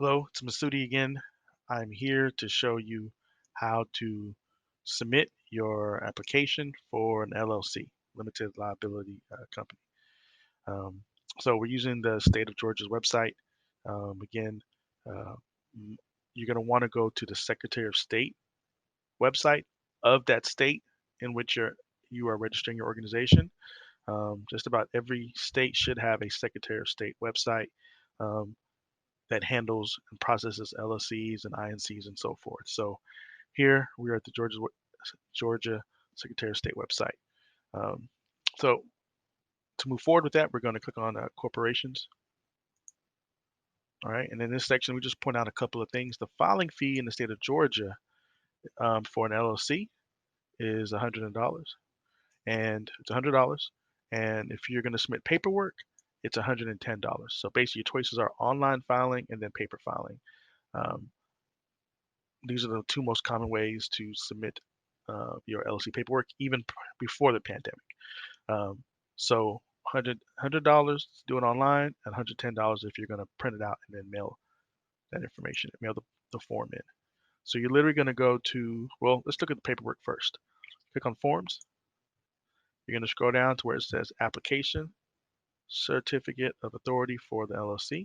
Hello, it's Masudi again. I'm here to show you how to submit your application for an LLC, Limited Liability Company. Um, so we're using the state of Georgia's website. Again, uh, m- you're going to want to go to the Secretary of State website of that state in which you are registering your organization. Just about every state should have a Secretary of State website. Um, that handles and processes LLCs and INCs and so forth. So here we are at the Georgia Secretary of State website. Um, so to move forward with that, we're going to click on corporations. All right, and in this section, we just point out a couple of things. The filing fee in the state of Georgia for an LLC is $100, and it's $100. And if you're going to submit paperwork, it's $110. So basically, your choices are online filing and then paper filing. Um, These are the two most common ways to submit your LLC paperwork, even before the pandemic. Um, so $100 to do it online, and $110 if you're going to print it out and then mail that information, mail the form in. So you're literally going to go to, well, let's look at the paperwork first. Click on Forms. You're going to scroll down to where it says Application, Certificate of Authority for the LLC.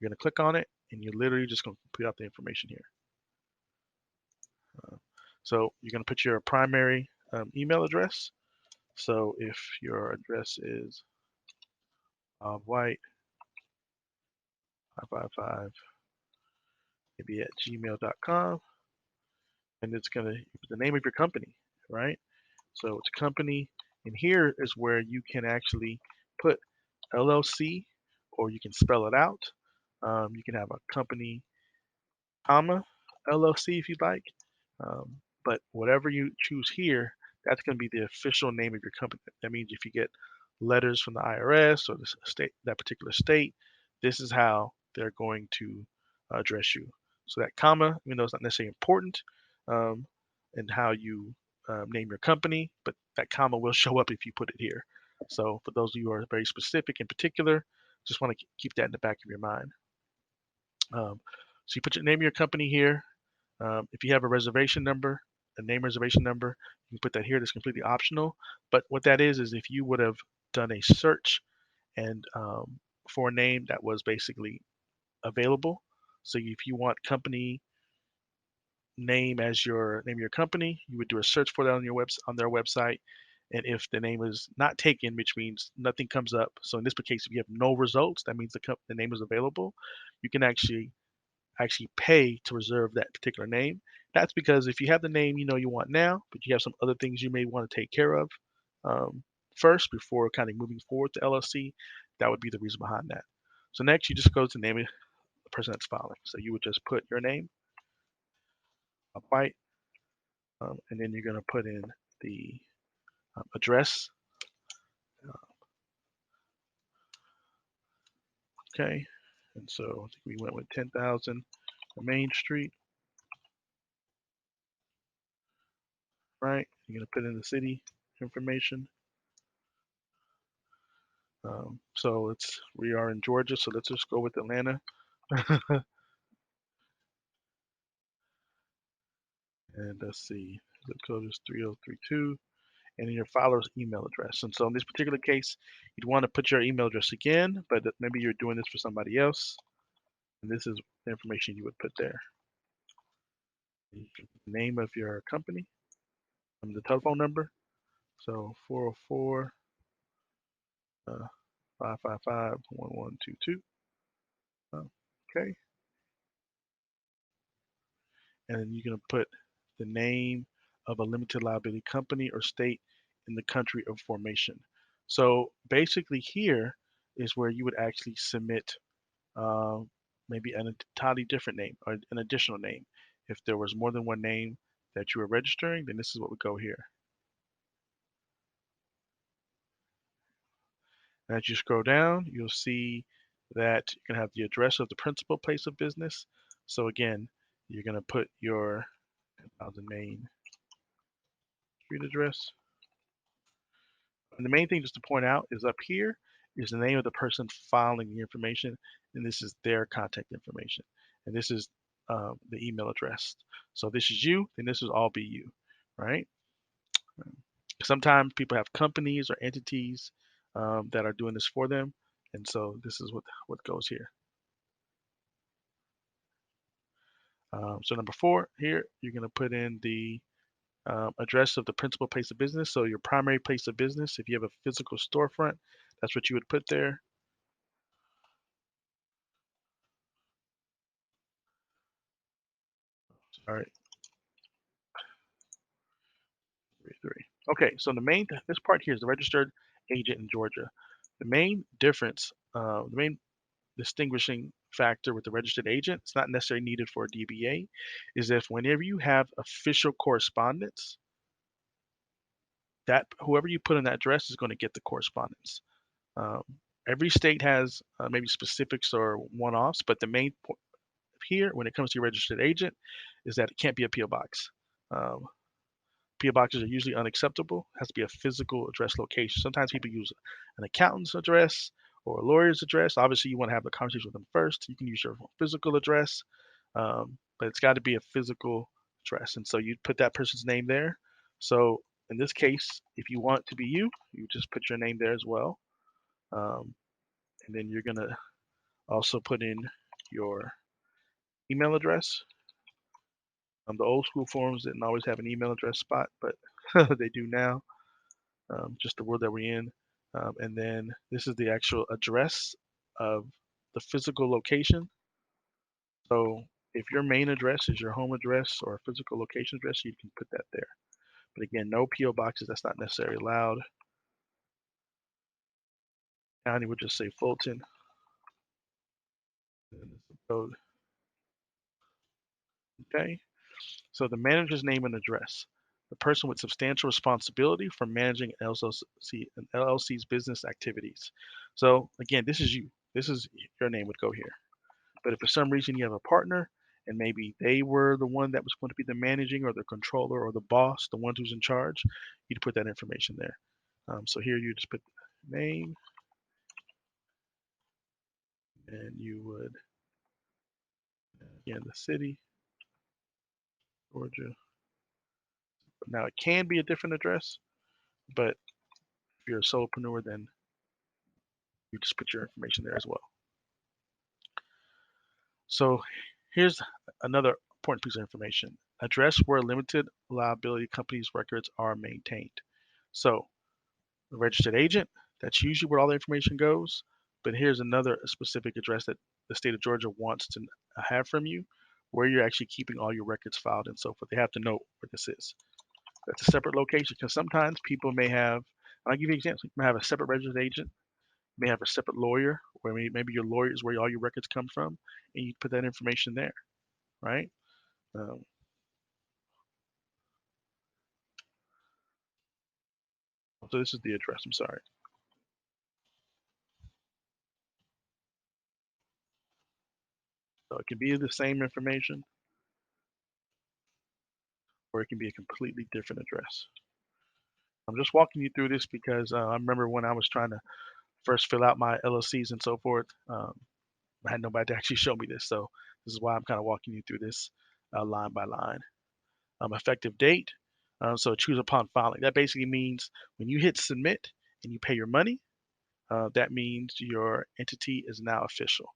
You're going to click on it, and you're literally just going to put out the information here. Uh, so you're going to put your primary email address. So if your address is white 555 maybe at gmail.com, and it's going to the name of your company, right? So it's a company, and here is where you can actually put LLC, or you can spell it out. You can have a company, comma, LLC if you'd like. But whatever you choose here, that's going to be the official name of your company. That means if you get letters from the IRS or the state, that particular state, this is how they're going to address you. So that comma, even though it's not necessarily important um, in how you name your company, but that comma will show up if you put it here. So for those of you who are very specific in particular, just want to keep that in the back of your mind. So you put your name of your company here. If you have a reservation number, a name reservation number, you can put that here. That's completely optional. But what that is if you would have done a search and for a name that was basically available. So if you want company name as your name of your company, you would do a search for that on your on their website. And if the name is not taken, which means nothing comes up. So in this case, if you have no results, that means the name is available. You can actually pay to reserve that particular name. That's because if you have the name you want now, but you have some other things you may want to take care of um, first before kind of moving forward to LLC, that would be the reason behind that. So next, you just go to name of the person that's filing. So you would just put your name, white, and then you're going to put in the address. Okay, and so I think we went with 10,000 Main Street, right? You're going to put in the city information. So we are in Georgia, so let's just go with Atlanta. And let's see, zip code is 3032, and then your filer's email address. And so in this particular case, you'd want to put your email address again, but maybe you're doing this for somebody else, and this is the information you would put there. The name of your company, and the telephone number. So 404 555 1122. Okay, and then you're going to put the name of a limited liability company or state in the country of formation. So basically, here is where you would actually submit uh, maybe an entirely different name or an additional name. If there was more than one name that you were registering, then this is what would go here. And as you scroll down, you'll see that you can have the address of the principal place of business. So again, you're going to put your 10,000 Main Street address. And the main thing just to point out is up here is the name of the person filing the information, and this is their contact information, and this is the email address. So this is you, and this will all be you, right? Sometimes people have companies or entities that are doing this for them, and so this is what goes here. So number 4 here, you're going to put in the address of the principal place of business. So your primary place of business, if you have a physical storefront, that's what you would put there. All right, 3. Okay, so this part here is the registered agent in Georgia. The main difference, the main distinguishing factor with the registered agent, it's not necessarily needed for a DBA, is if whenever you have official correspondence, that whoever you put in that address is going to get the correspondence. Um, every state has maybe specifics or one-offs, but the main point here, when it comes to your registered agent, is that it can't be a PO box. Um, PO boxes are usually unacceptable. It has to be a physical address location. Sometimes people use an accountant's address or a lawyer's address. Obviously, you want to have the conversation with them first. You can use your physical address, but it's got to be a physical address. And so you put that person's name there. So in this case, if you want to be you, you just put your name there as well. Um, and then you're going to also put in your email address. The old school forms didn't always have an email address spot, but they do now. Just the world that we're in. And then this is the actual address of the physical location. So if your main address is your home address or physical location address, you can put that there. But again, no PO boxes. That's not necessarily allowed. County would just say Fulton. Code. Okay. So the manager's name and address. The person with substantial responsibility for managing an LLC's business activities. So again, this is you. This is your name would go here. But if for some reason you have a partner and maybe they were the one that was going to be the managing or the controller or the boss, the one who's in charge, you'd put that information there. So here you just put name and you would, again, the city, Georgia. Now it can be a different address, but if you're a solopreneur, then you just put your information there as well. So here's another important piece of information. Address where limited liability companies records are maintained. So the registered agent, that's usually where all the information goes. But here's another specific address that the state of Georgia wants to have from you, where you're actually keeping all your records filed and so forth. They have to know where this is. That's a separate location because sometimes people may have, I'll give you an example. You may have a separate registered agent, you may have a separate lawyer, or maybe your lawyer is where all your records come from, and you put that information there, right? Um, so this is the address, I'm sorry. So it can be the same information, or it can be a completely different address. I'm just walking you through this because I remember when I was trying to first fill out my LLCs and so forth, I had nobody to actually show me this. So this is why I'm kind of walking you through this line by line. Effective date. So choose upon filing. That basically means when you hit submit and you pay your money, that means your entity is now official.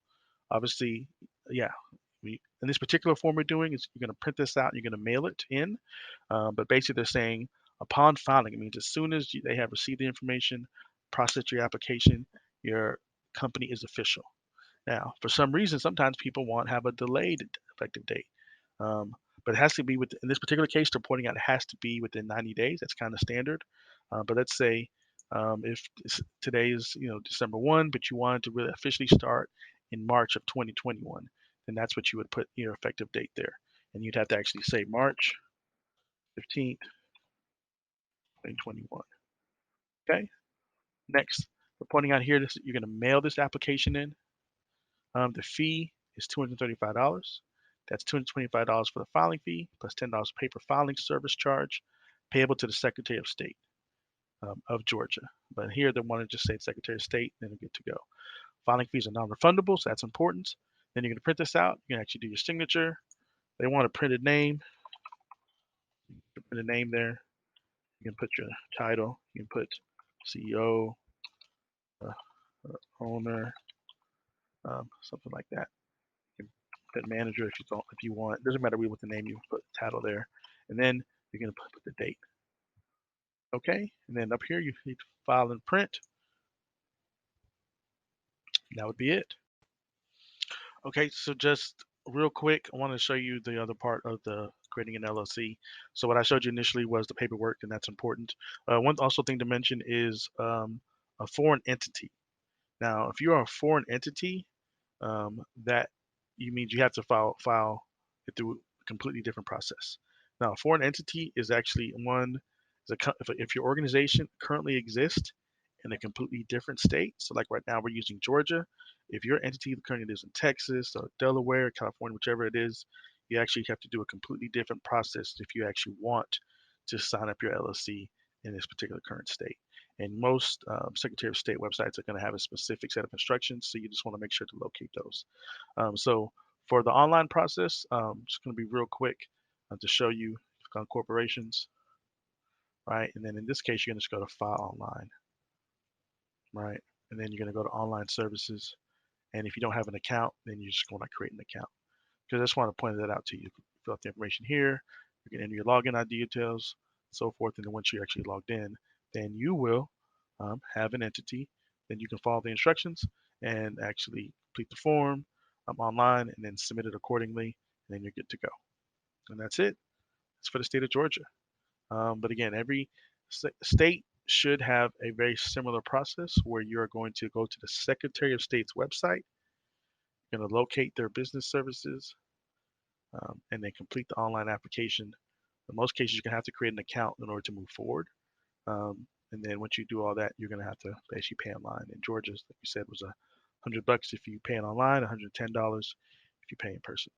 Obviously, yeah, in this particular form we're doing is you're going to print this out and you're going to mail it in. But basically, they're saying upon filing, it means as soon as they have received the information, process your application, your company is official. Now, for some reason, sometimes people want to have a delayed effective date. Um, but it has to be in this particular case, they're pointing out it has to be within 90 days. That's kind of standard. But let's say if today is December 1, but you wanted to really officially start in March of 2021, then that's what you would put your effective date there. And you'd have to actually say March 15th, 2021. Okay. Next, we're pointing out here, you're going to mail this application in. The fee is $235. That's $225 for the filing fee plus $10 paper filing service charge payable to the Secretary of State. of Georgia. But here they want to just say Secretary of State, then you're good to go. Filing fees are non-refundable, so that's important. Then you're going to print this out. You can actually do your signature. They want a printed name. You can put a name there. You can put your title. You can put CEO, uh, owner, something like that. You can put manager if you don't, if you want. It doesn't matter what the name you put the title there, and then you're going to put the date. Okay, and then up here you need to file and print. That would be it. Okay, so just real quick, I want to show you the other part of the creating an LLC. So what I showed you initially was the paperwork, and that's important. One also thing to mention is a foreign entity. Now, if you are a foreign entity, that you means you have to file it through a completely different process. Now, a foreign entity is actually one if your organization currently exists in a completely different state. So, like right now, we're using Georgia. If your entity currently lives in Texas or Delaware, California, whichever it is, you actually have to do a completely different process if you actually want to sign up your LLC in this particular current state. And most Secretary of State websites are going to have a specific set of instructions, so you just want to make sure to locate those. So for the online process, just going to be real quick to show you on corporations, right? And then in this case, you're going to just go to File Online, right? And then you're going to go to Online Services. And if you don't have an account, then you're just going to create an account. Because I just want to point that out to you. Fill out the information here. You can enter your login ID details, so forth. And then once you're actually logged in, then you will have an entity. Then you can follow the instructions and actually complete the form online and then submit it accordingly. And then you're good to go. And that's it. It's for the state of Georgia. But again, every state should have a very similar process where you're going to go to the Secretary of State's website. You're going to locate their business services and then complete the online application. In most cases, you're going to have to create an account in order to move forward. And then once you do all that, you're going to have to basically pay online. In Georgia, like you said, was $100 if you pay it online, $110 if you pay in person.